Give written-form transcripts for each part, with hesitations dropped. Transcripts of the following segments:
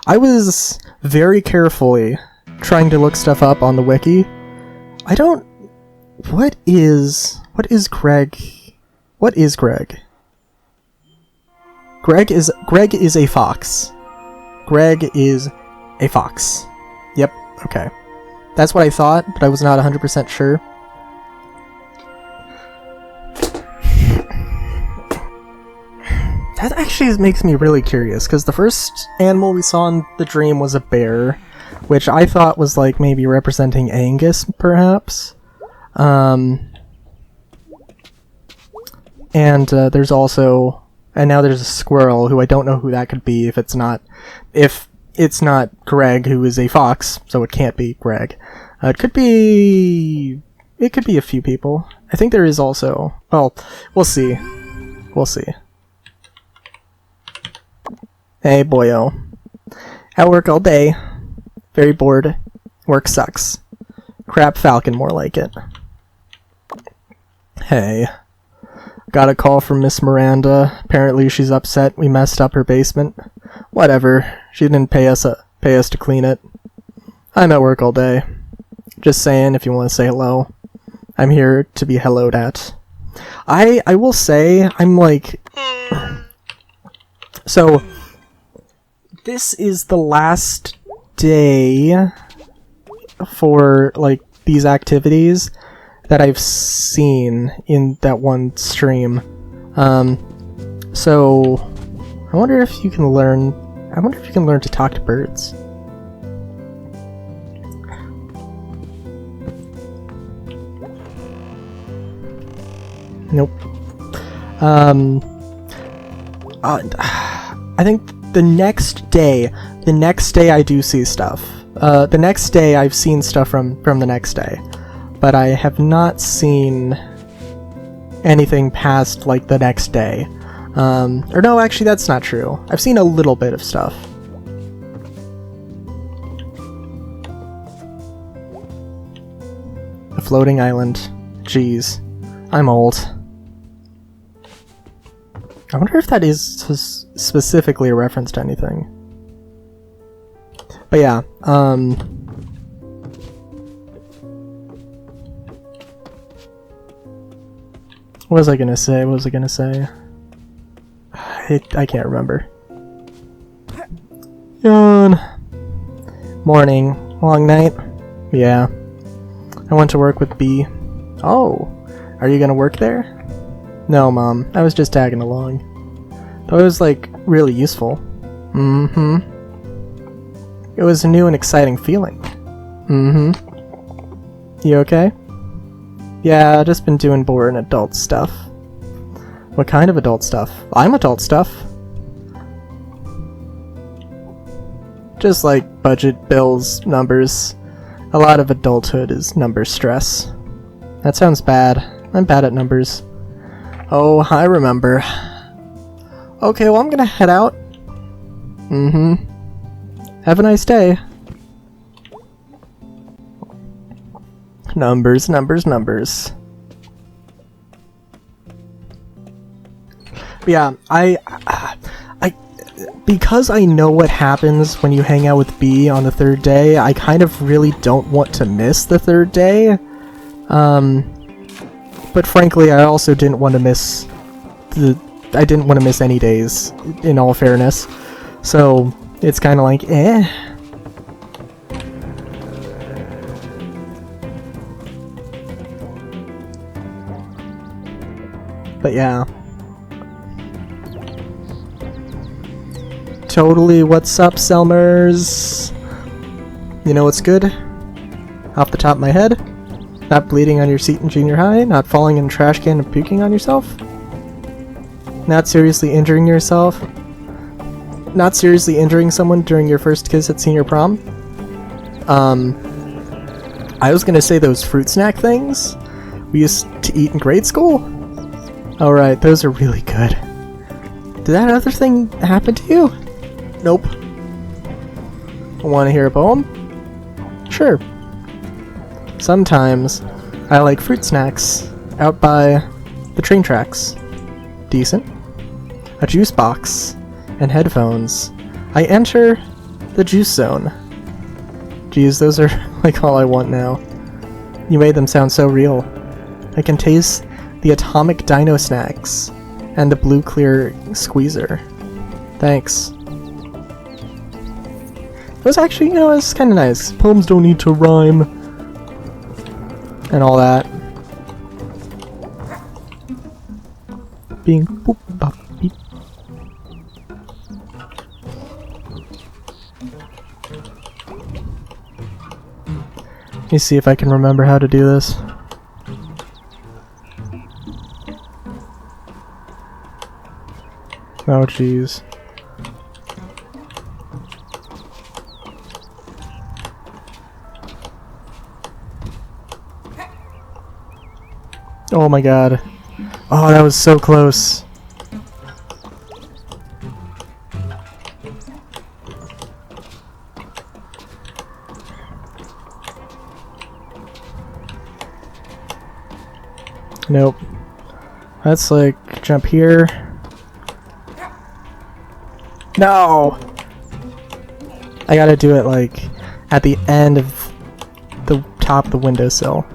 I was very carefully trying to look stuff up on the wiki. I don't... What is Greg? What is Greg? Greg is a fox. Greg is a fox. Yep, okay. That's what I thought, but I was not 100% sure. That actually makes me really curious, because the first animal we saw in the dream was a bear, which I thought was like maybe representing Angus, perhaps. And there's also... And now there's a squirrel, who I don't know who that could be if it's not Greg, who is a fox, so it can't be Greg. It could be a few people. I think there is also... Well, we'll see. We'll see. Hey, boyo. At work all day. Very bored. Work sucks. Crap Falcon, more like it. Hey. Got a call from Miss Miranda. Apparently she's upset we messed up her basement. Whatever. She didn't pay us to clean it. I'm at work all day. Just saying if you want to say hello. I'm here to be helloed at. I will say, I'm like... So... This is the last day for, like, these activities that I've seen in that one stream. So I wonder if you can learn to talk to birds. Nope. I think the next day I do see stuff. The next day I've seen stuff from the next day. But I have not seen anything past, like, the next day. Or no, actually that's not true. I've seen a little bit of stuff. A floating island. Jeez. I'm old. I wonder if that is specifically a reference to anything. But yeah, what was I gonna say? I can't remember. Yawn. Morning. Long night? Yeah. I went to work with B. Oh, are you gonna work there? No, Mom. I was just tagging along. Though it was, like, really useful. Mm-hmm. It was a new and exciting feeling. Mm-hmm. You okay? Yeah, just been doing boring adult stuff. What kind of adult stuff? I'm adult stuff. Just like budget, bills, numbers. A lot of adulthood is number stress. That sounds bad. I'm bad at numbers. Oh, I remember. Okay, well I'm gonna head out. Mm-hmm. Have a nice day. Numbers, numbers, numbers. Yeah, because I know what happens when you hang out with B on the third day, I kind of really don't want to miss the third day. But frankly, I also didn't want to miss any days, in all fairness. So, it's kind of like, eh. But yeah. Totally, what's up, Selmers? You know what's good? Off the top of my head? Not bleeding on your seat in junior high? Not falling in a trash can and puking on yourself? Not seriously injuring yourself? Not seriously injuring someone during your first kiss at senior prom? I was gonna say those fruit snack things we used to eat in grade school? Alright, those are really good. Did that other thing happen to you? Nope. Wanna hear a poem? Sure. Sometimes I like fruit snacks out by the train tracks. Decent. A juice box and headphones. I enter The juice zone. Geez, those are like all I want now. You made them sound so real. I can taste the atomic dino snacks and the blue clear squeezer. Thanks. It was actually, you know, it was kind of nice. Poems don't need to rhyme. And all that. Being boop bop beep. Let me see if I can remember how to do this. Oh jeez. Oh my god. Oh, that was so close. Nope. Let's like jump here. No! I gotta do it like at the end of the top of the windowsill.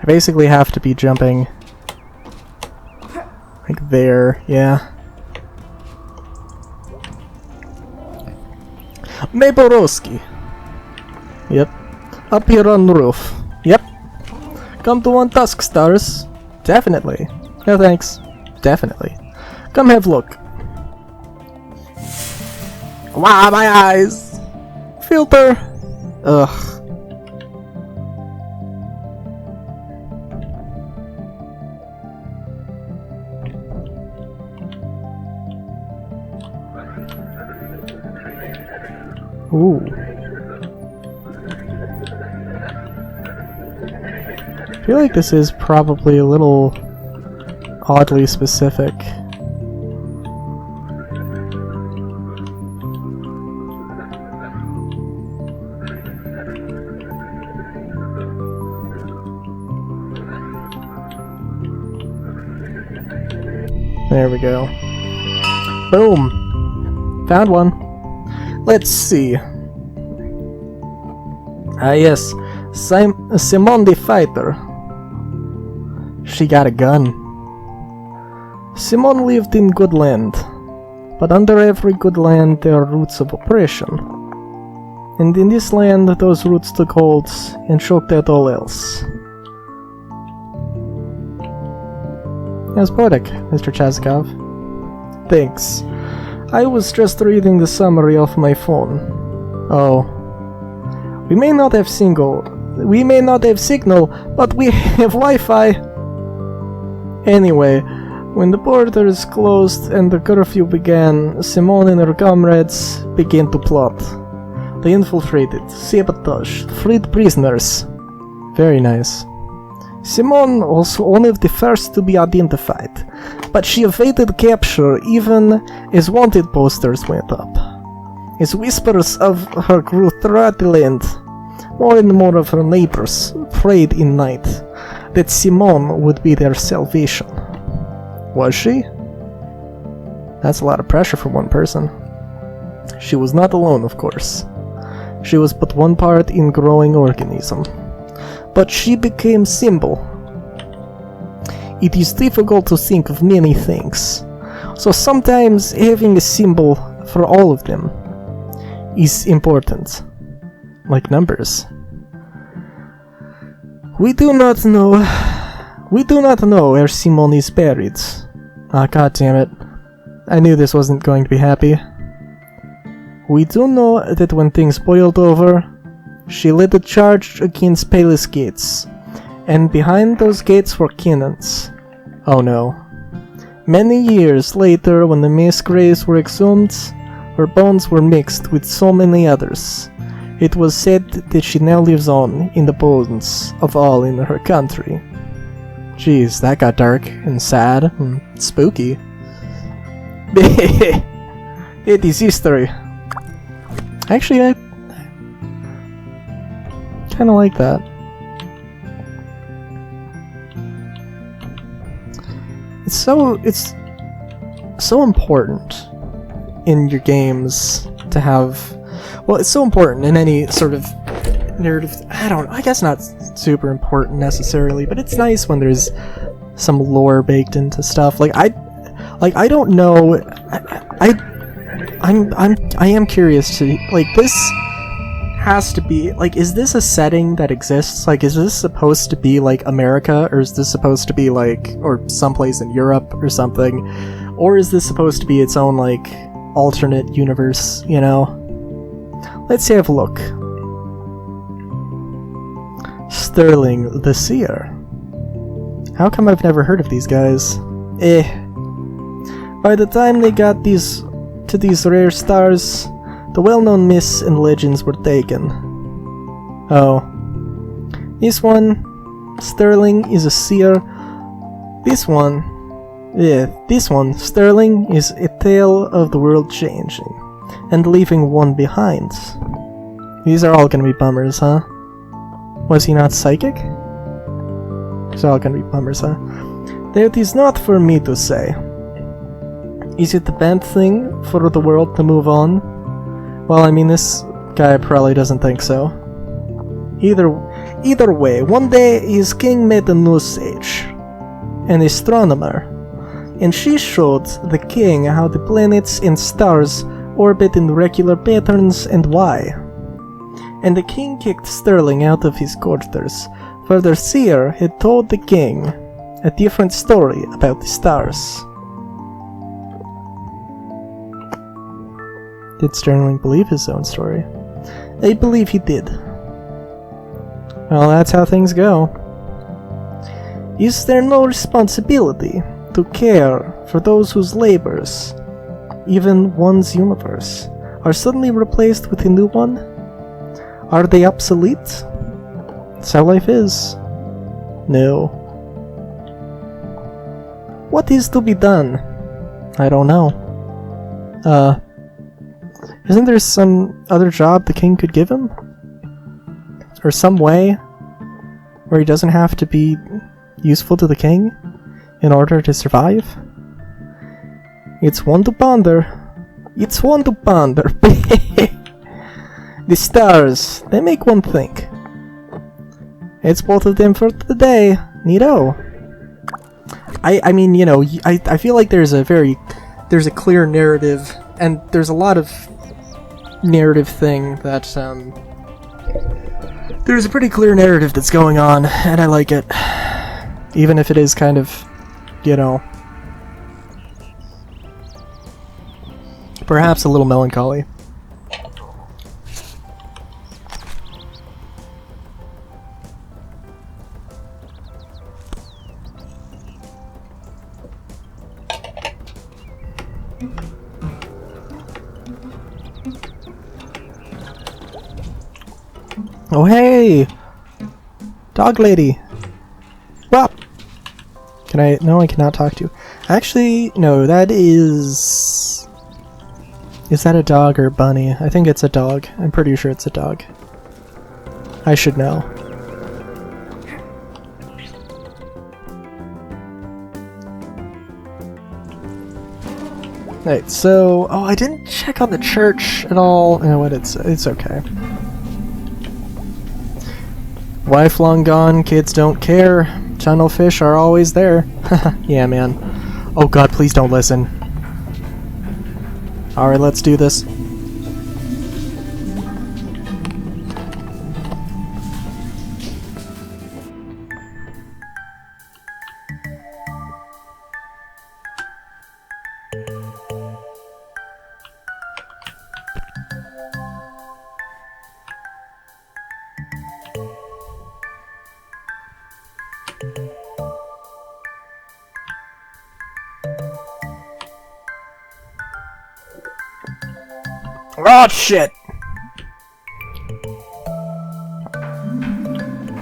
I basically have to be jumping like there, yeah. Maborowski. Yep. Up here on the roof. Yep. Come to one Tusk Stars. Definitely. No thanks. Definitely. Come have a look. Wow, my eyes! Filter! Ugh. Ooh. I feel like this is probably a little oddly specific. There we go. Boom! Found one. Let's see. Ah yes, Simone the Fighter. She got a gun. Simone lived in good land, but under every good land there are roots of oppression. And in this land those roots took hold and choked out all else. That's poetic, Mr. Chazikov. Thanks. I was just reading the summary off my phone. Oh. We may not have signal, but we have Wi-Fi. Anyway, when the borders closed and the curfew began, Simone and her comrades began to plot. They infiltrated, sabotaged, freed prisoners. Very nice. Simone was one of the first to be identified, but she evaded capture even as wanted posters went up. As whispers of her grew throughout the land, more and more of her neighbors prayed in night that Simone would be their salvation. Was she? That's a lot of pressure for one person. She was not alone, of course. She was but one part in growing organism. But she became symbol. It is difficult to think of many things, so sometimes having a symbol for all of them is important, like numbers. We do not know where Simone is buried. Ah, god damn it. I knew this wasn't going to be happy. We do know that when things boiled over, she led a charge against Palace Gates, and behind those gates were cannons. Oh no. Many years later, when the mass graves were exhumed, her bones were mixed with so many others. It was said that she now lives on in the bones of all in her country. Jeez, that got dark and sad and spooky. It is history. Actually, I kinda like that. it's so important in your games to have, well, it's so important in any sort of narrative. I guess not super important necessarily, but it's nice when there's some lore baked into stuff. Like I don't know. I am curious to, like, this has to be, like, is this a setting that exists? Like, is this supposed to be like America, or is this supposed to be like, or someplace in Europe or something, or is this supposed to be its own like alternate universe? You know. Let's have a look. Sterling the Seer. How come I've never heard of these guys? By the time they got to these rare stars, the well-known myths and legends were taken. Oh. This one, Sterling, is a seer. This one, Sterling, is a tale of the world changing and leaving one behind. These are all gonna be bummers, huh? Was he not psychic? These are all gonna be bummers, huh? That is not for me to say. Is it a bad thing for the world to move on? Well, I mean, this guy probably doesn't think so. Either way, one day his king met a new sage, an astronomer, and she showed the king how the planets and stars orbit in regular patterns and why. And the king kicked Sterling out of his quarters, for the seer had told the king a different story about the stars. Did Sterling believe his own story? I believe he did. Well, that's how things go. Is there no responsibility to care for those whose labors, even one's universe, are suddenly replaced with a new one? Are they obsolete? That's how life is. No. What is to be done? I don't know. Isn't there some other job the king could give him? Or some way where he doesn't have to be useful to the king in order to survive? It's one to ponder. It's one to ponder. The stars, they make one think. It's both of them for the day. Neato. I mean, you know, I feel like there's a clear narrative, and there's a lot of narrative thing that, there's a pretty clear narrative that's going on, and I like it. Even if it is kind of, you know, perhaps a little melancholy. Oh hey! Dog lady! Well, can I? No, I cannot talk to you. Actually, no, that is... Is that a dog or a bunny? I think it's a dog. I'm pretty sure it's a dog. I should know. Right, so... Oh, I didn't check on the church at all. You know what, it's okay. Wife long gone, kids don't care. Tunnelfish are always there. Yeah, man. Oh god, please don't listen. Alright, let's do this. Oh shit!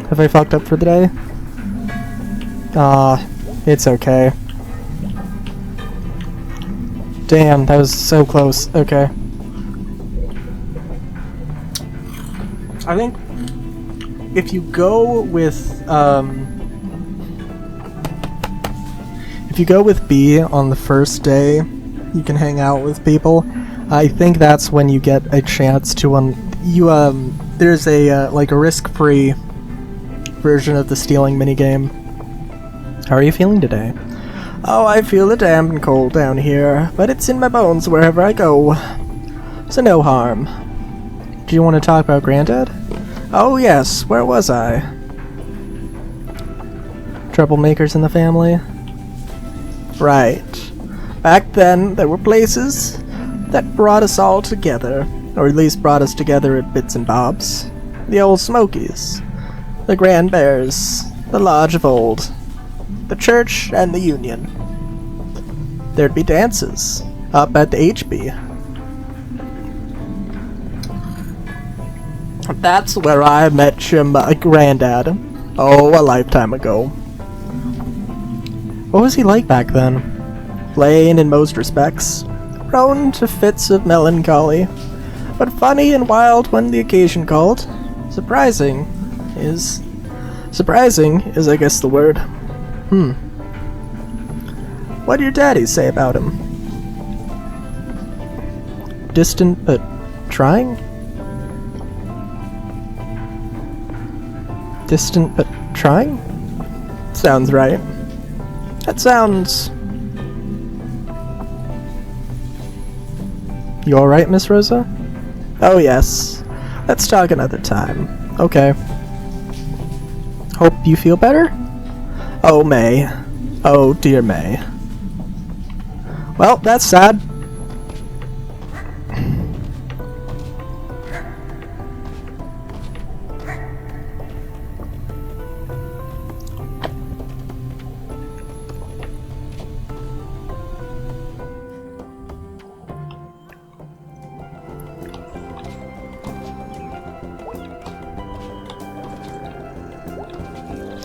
Have I fucked up for the day? It's okay. Damn, that was so close. Okay. I think if you go with if you go with B on the first day, you can hang out with people. I think that's when you get a chance to there's a like a risk-free version of the stealing minigame. How are you feeling today? Oh, I feel it damp and cold down here, but it's in my bones wherever I go. So no harm. Do you want to talk about Granddad? Oh yes, where was I? Troublemakers in the family? Right. Back then, there were places that brought us all together, or at least brought us together at bits and bobs. The old Smokies, the Grand Bears, the Lodge of Old, the church, and the Union. There'd be dances up at the HB. That's where I met your granddad. Oh, a lifetime ago. What was he like back then? Plain in most respects, prone to fits of melancholy, but funny and wild when the occasion called. Surprising is I guess the word. What do your daddies say about him? Distant but trying? Distant but trying? Sounds right. That sounds... You alright, Miss Rosa? Oh yes. Let's talk another time. Okay. Hope you feel better? Oh, May. Oh, dear May. Well, that's sad.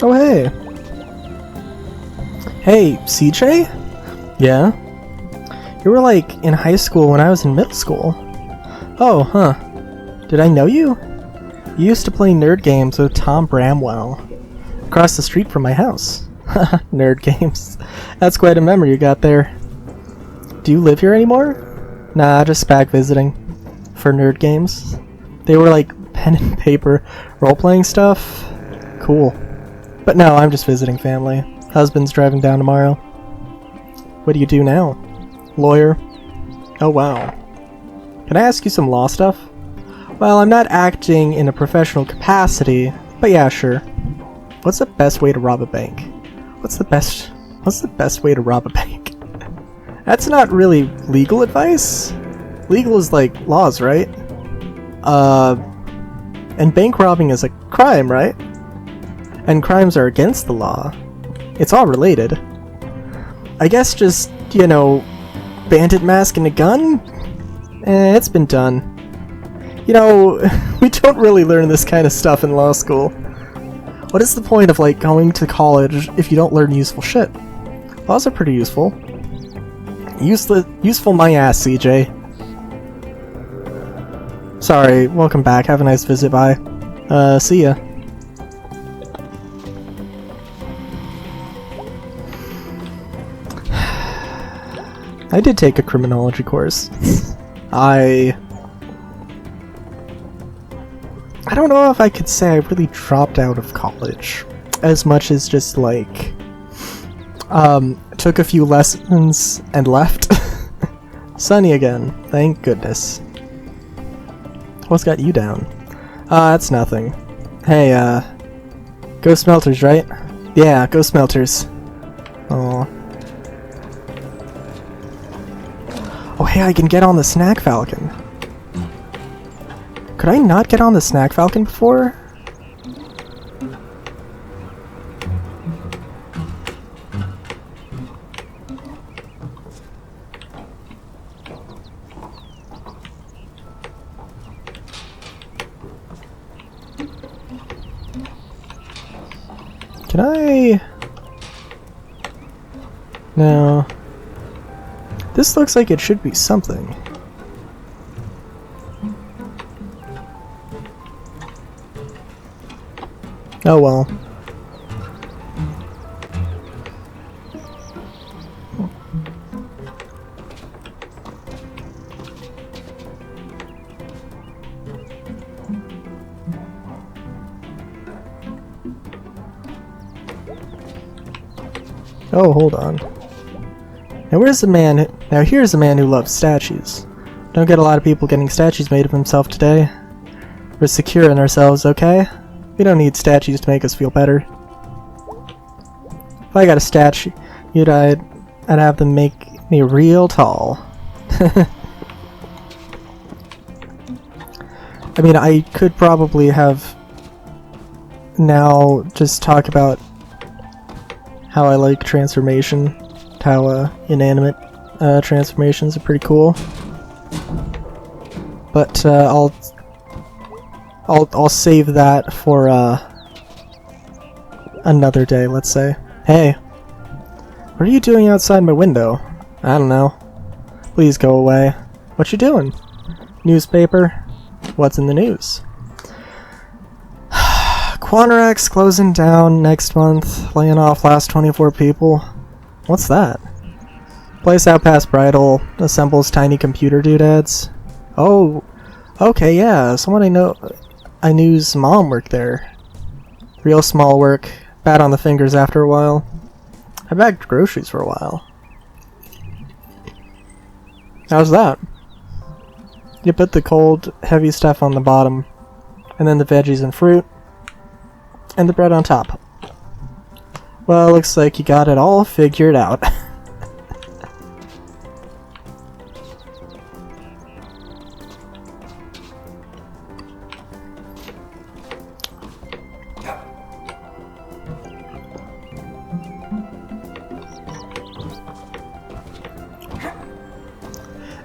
Oh, hey. Hey, CJ? Yeah? You were like in high school when I was in middle school. Oh, huh. Did I know you? You used to play nerd games with Tom Bramwell. Across the street from my house. Nerd games. That's quite a memory you got there. Do you live here anymore? Nah, just back visiting. For nerd games. They were like pen and paper role-playing stuff. Cool. But no, I'm just visiting family. Husband's driving down tomorrow. What do you do now? Lawyer? Oh wow. Can I ask you some law stuff? Well, I'm not acting in a professional capacity, but yeah, sure. What's the best way to rob a bank? What's the best way to rob a bank? That's not really legal advice. Legal is like laws, right? And bank robbing is a crime, right? And crimes are against the law. It's all related. I guess just, you know, bandit mask and a gun? It's been done. You know, we don't really learn this kind of stuff in law school. What is the point of, like, going to college if you don't learn useful shit? Laws are pretty useful. Useful my ass, CJ. Sorry, welcome back. Have a nice visit, bye. See ya. I did take a criminology course. I don't know if I could say I really dropped out of college as much as just like took a few lessons and left. Sunny again, thank goodness. What's got you down? That's nothing. Hey, go Smelters, right? Yeah, go Smelters. Aw. Oh hey, I can get on the Snack Falcon. Could I not get on the Snack Falcon before? Can I... No. This looks like it should be something. Oh well. Oh, hold on. Now here's a man who loves statues. Don't get a lot of people getting statues made of himself today. We're secure in ourselves, okay? We don't need statues to make us feel better. If I got a statue, I'd have them make me real tall. I mean, I could probably have now just talk about how I like transformation, how inanimate transformations are pretty cool. But I'll save that for another day, let's say. Hey, what are you doing outside my window? I don't know. Please go away. What you doing? Newspaper? What's in the news? Quanarax closing down next month, laying off last 24 people. What's that? Place out past Bridal assembles tiny computer doodads. Oh, okay, yeah, someone I knew's mom worked there. Real small work, bad on the fingers after a while. I bagged groceries for a while. How's that? You put the cold, heavy stuff on the bottom, and then the veggies and fruit, and the bread on top. Well, looks like you got it all figured out.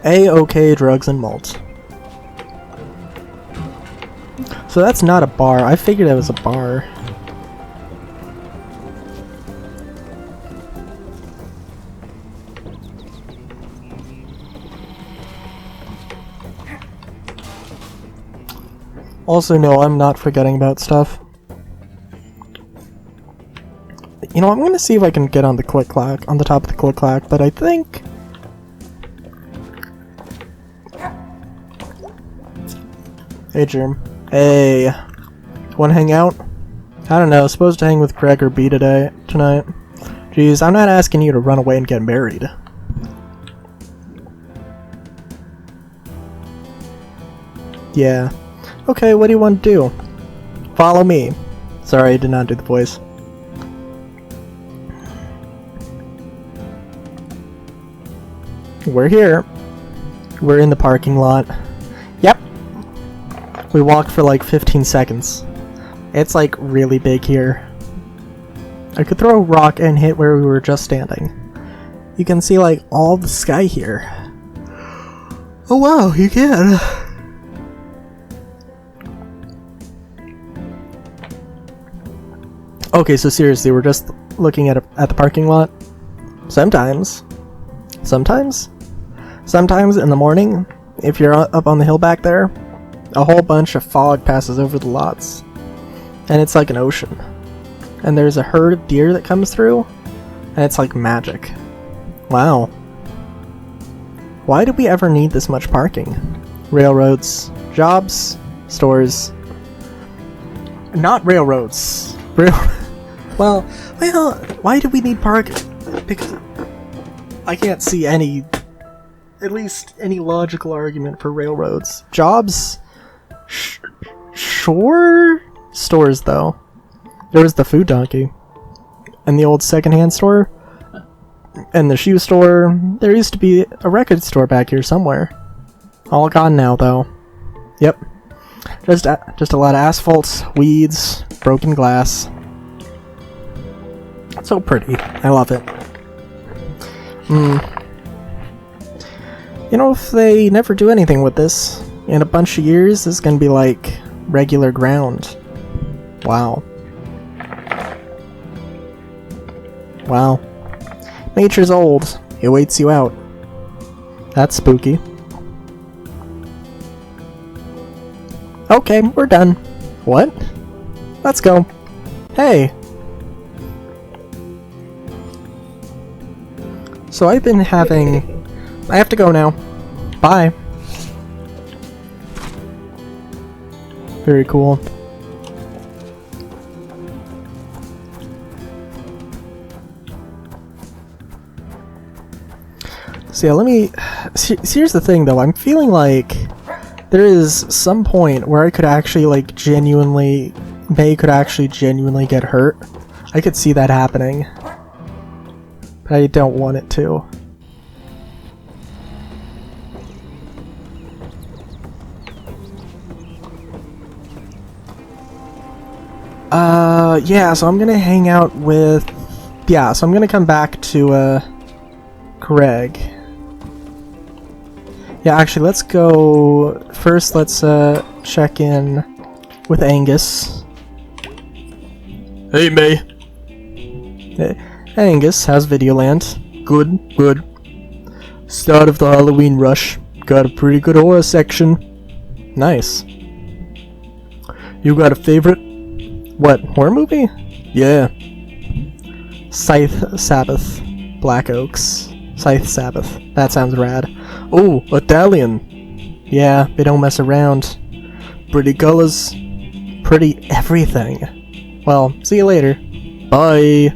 A-OK drugs and malt. So that's not a bar. I figured it was a bar. Also, no, I'm not forgetting about stuff. You know, I'm gonna see if I can get on the click-clack, on the top of the click-clack, but I think... Hey, Germ. Hey. Wanna hang out? I don't know, supposed to hang with Greg or B tonight. Jeez, I'm not asking you to run away and get married. Yeah. Okay, what do you want to do? Follow me. Sorry, I did not do the voice. We're here. We're in the parking lot. Yep. We walked for like 15 seconds. It's like really big here. I could throw a rock and hit where we were just standing. You can see like all the sky here. Oh wow, you can. Okay, so seriously, we're just looking at the parking lot. Sometimes in the morning, if you're up on the hill back there, a whole bunch of fog passes over the lots. And it's like an ocean. And there's a herd of deer that comes through, and it's like magic. Wow. Why do we ever need this much parking? Railroads, jobs, stores. Not railroads. Well, why do we need parking? Because I can't see at least any logical argument for railroads. Jobs? Sure? Stores, though. There was the food donkey. And the old secondhand store. And the shoe store. There used to be a record store back here somewhere. All gone now, though. Yep. Just a lot of asphalt, weeds, broken glass. So pretty. I love it. You know, if they never do anything with this, in a bunch of years, this is gonna be like regular ground. Wow. Wow. Nature's old. It waits you out. That's spooky. Okay, we're done. What? Let's go. Hey! So I've been having... I have to go now. Bye. Very cool. So yeah, let me... Here's the thing, though. I'm feeling like there is some point where I could actually, like, genuinely... May could actually genuinely get hurt. I could see that happening. But I don't want it to. Yeah, so I'm gonna hang out with... Yeah, so I'm gonna come back to, Greg. Yeah, actually, let's go... First, let's, check in with Angus. Hey, May. Hey, Angus, how's Videoland? Good, good. Start of the Halloween rush. Got a pretty good horror section. Nice. You got a favorite? What, horror movie? Yeah. Scythe Sabbath. Black Oaks. Scythe Sabbath. That sounds rad. Oh, Italian. Yeah, they don't mess around. Pretty colors. Pretty everything. Well, see you later. Bye.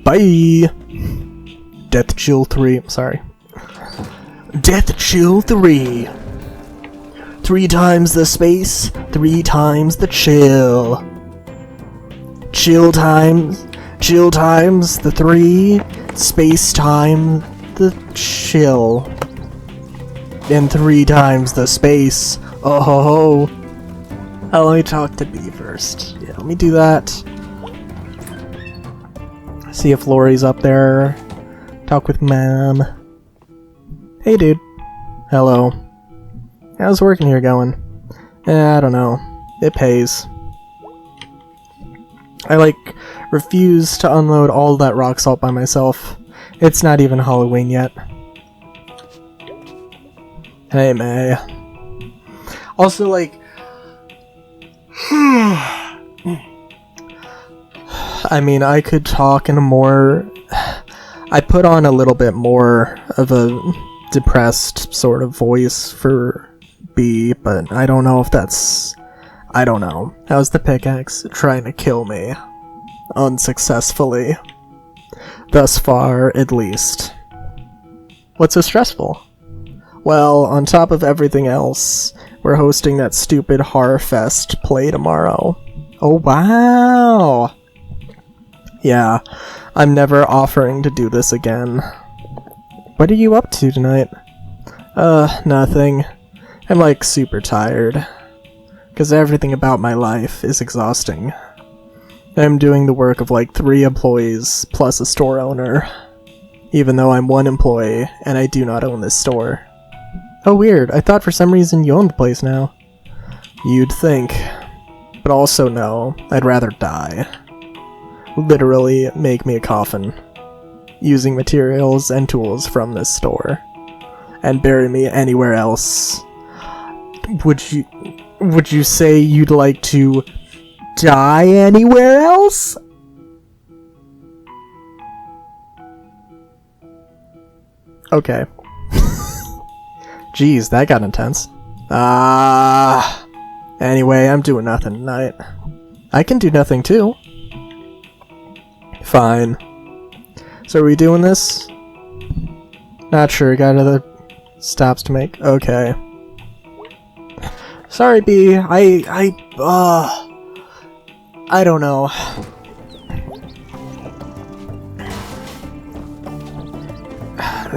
Bye. Death Chill 3. Sorry. Death Chill 3. 3 times the space, 3 times the chill. Chill times the 3, space time the chill. And 3 times the space. Oh ho ho. Oh, let me talk to B first. Yeah, let me do that. See if Lori's up there. Talk with Mom. Hey dude. Hello. How's working here going? I don't know. It pays. I, like, refuse to unload all that rock salt by myself. It's not even Halloween yet. Hey, May. Also, like... I mean, I could talk in a more... I put on a little bit more of a depressed sort of voice for... B, but I don't know if that's... I don't know. How's the pickaxe trying to kill me? Unsuccessfully. Thus far, at least. What's so stressful? Well, on top of everything else, we're hosting that stupid Horror Fest play tomorrow. Oh, wow! Yeah, I'm never offering to do this again. What are you up to tonight? Nothing. I'm, like, super tired. Because everything about my life is exhausting. I'm doing the work of, like, 3 employees, plus a store owner. Even though I'm 1 employee, and I do not own this store. Oh, weird. I thought for some reason you owned the place now. You'd think. But also no. I'd rather die. Literally make me a coffin. Using materials and tools from this store. And bury me anywhere else. Would you say you'd like to die anywhere else? Okay. Jeez, that got intense. Anyway, I'm doing nothing tonight. I can do nothing too. Fine. So are we doing this? Not sure, got other stops to make. Okay. Sorry, B. I don't know.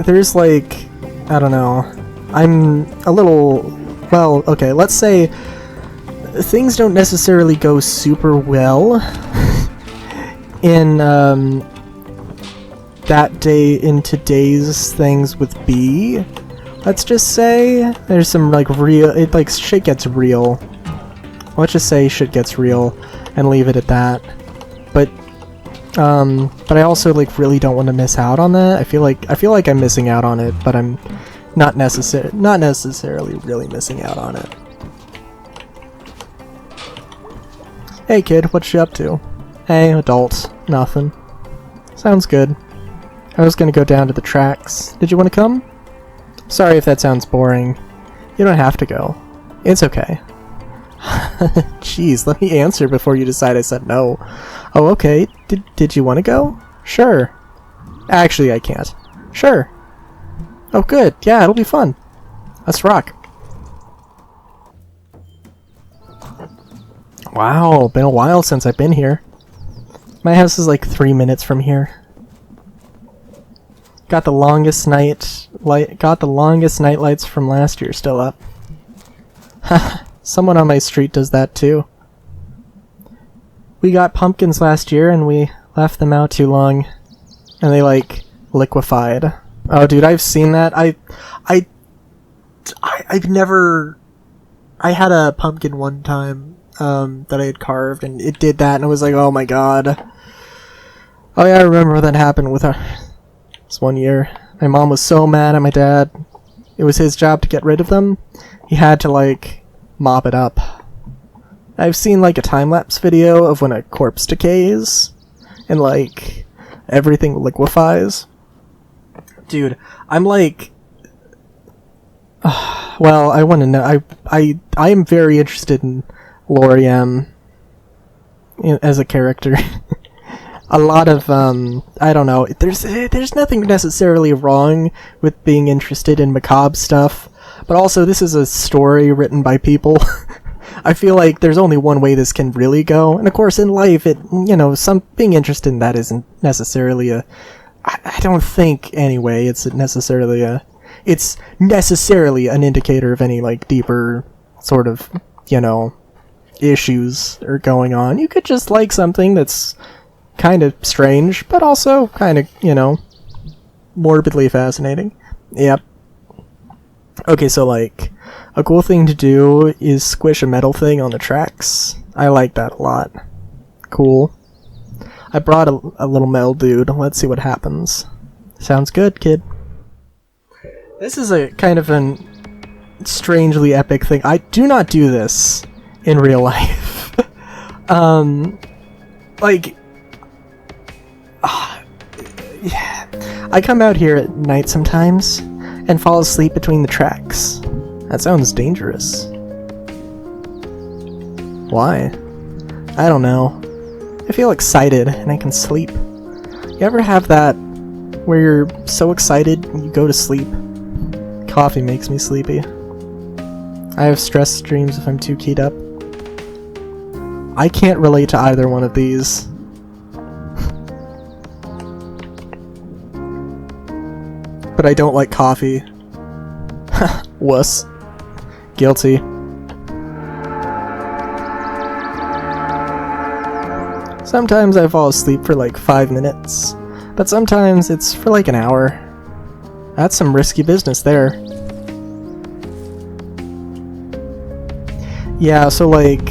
There's like, I don't know. I'm a little, well, okay, let's say things don't necessarily go super well in, that day, in today's things with B. Let's just say there's some, like, shit gets real. Let's just say shit gets real and leave it at that. But I also, like, really don't want to miss out on that. I feel like I'm missing out on it, but I'm not necessarily really missing out on it. Hey kid, what you up to? Hey, adult. Nothing. Sounds good. I was gonna go down to the tracks. Did you want to come? Sorry if that sounds boring. You don't have to go. It's okay. Jeez, let me answer before you decide I said no. Oh, okay. Did you want to go? Sure. Actually, I can't. Sure. Oh, good. Yeah, it'll be fun. Let's rock. Wow, been a while since I've been here. My house is like 3 minutes from here. Got the longest night lights from last year still up. Someone on my street does that too. We got pumpkins last year and we left them out too long, and they like liquefied. Oh, dude, I've seen that. I've never. I had a pumpkin one time that I had carved, and it did that, and it was like, oh my god. Oh yeah, I remember when that happened with this one year. My mom was so mad at my dad. It was his job to get rid of them. He had to like mop it up. I've seen like a time-lapse video of when a corpse decays and like everything liquefies. Dude, I'm like, well, I want to know. I am very interested in Lori M as a character. A lot of I don't know. There's nothing necessarily wrong with being interested in macabre stuff, but also this is a story written by people. I feel like there's only one way this can really go, and of course in life, being interested in that isn't necessarily a. I don't think anyway. It's necessarily an indicator of any like deeper sort of issues are going on. You could just like something that's kind of strange, but also kind of morbidly fascinating. Yep. Okay, so like a cool thing to do is squish a metal thing on the tracks. I like that a lot. Cool. I brought a little metal dude. Let's see what happens. Sounds good, kid. This is a kind of an strangely epic thing. I do not do this in real life. Yeah. I come out here at night sometimes and fall asleep between the tracks. That sounds dangerous. Why? I don't know. I feel excited and I can sleep. You ever have that where you're so excited you go to sleep? Coffee makes me sleepy. I have stress dreams if I'm too keyed up. I can't relate to either one of these. But I don't like coffee. Wuss. Guilty. Sometimes I fall asleep for like 5 minutes, but sometimes it's for like an hour. That's some risky business there. Yeah, so like,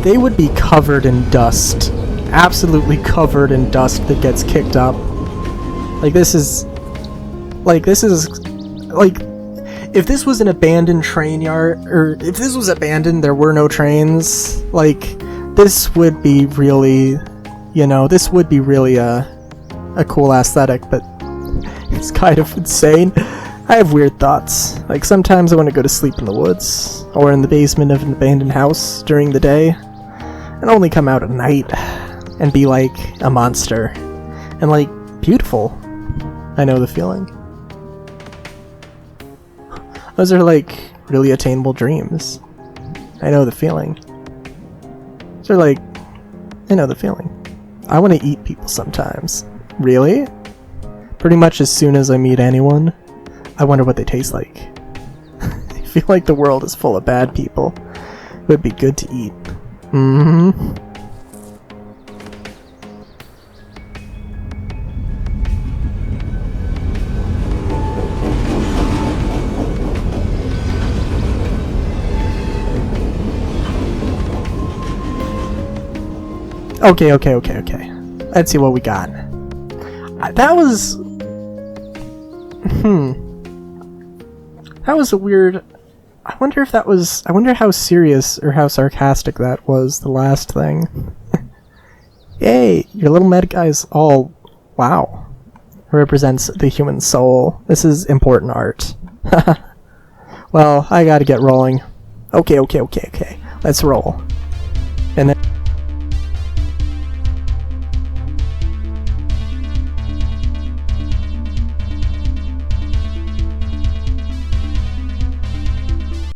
they would be covered in dust. Absolutely covered in dust that gets kicked up. Like this is if this was an abandoned train yard, or if this was abandoned, there were no trains, like, this would be really, this would be really a cool aesthetic, but it's kind of insane. I have weird thoughts. Like, sometimes I want to go to sleep in the woods, or in the basement of an abandoned house during the day, and only come out at night, and be like a monster. And like, beautiful. I know the feeling. Those are like really attainable dreams. I know the feeling. Those are like, I know the feeling. I want to eat people sometimes. Really? Pretty much as soon as I meet anyone, I wonder what they taste like. I feel like the world is full of bad people. It would be good to eat. Mm-hmm. Okay. Let's see what we got. That was... That was a weird... I wonder how serious or how sarcastic that was, the last thing. Yay! Your little med guy's all... Wow. Represents the human soul. This is important art. Well, I gotta get rolling. Okay. Let's roll. And then...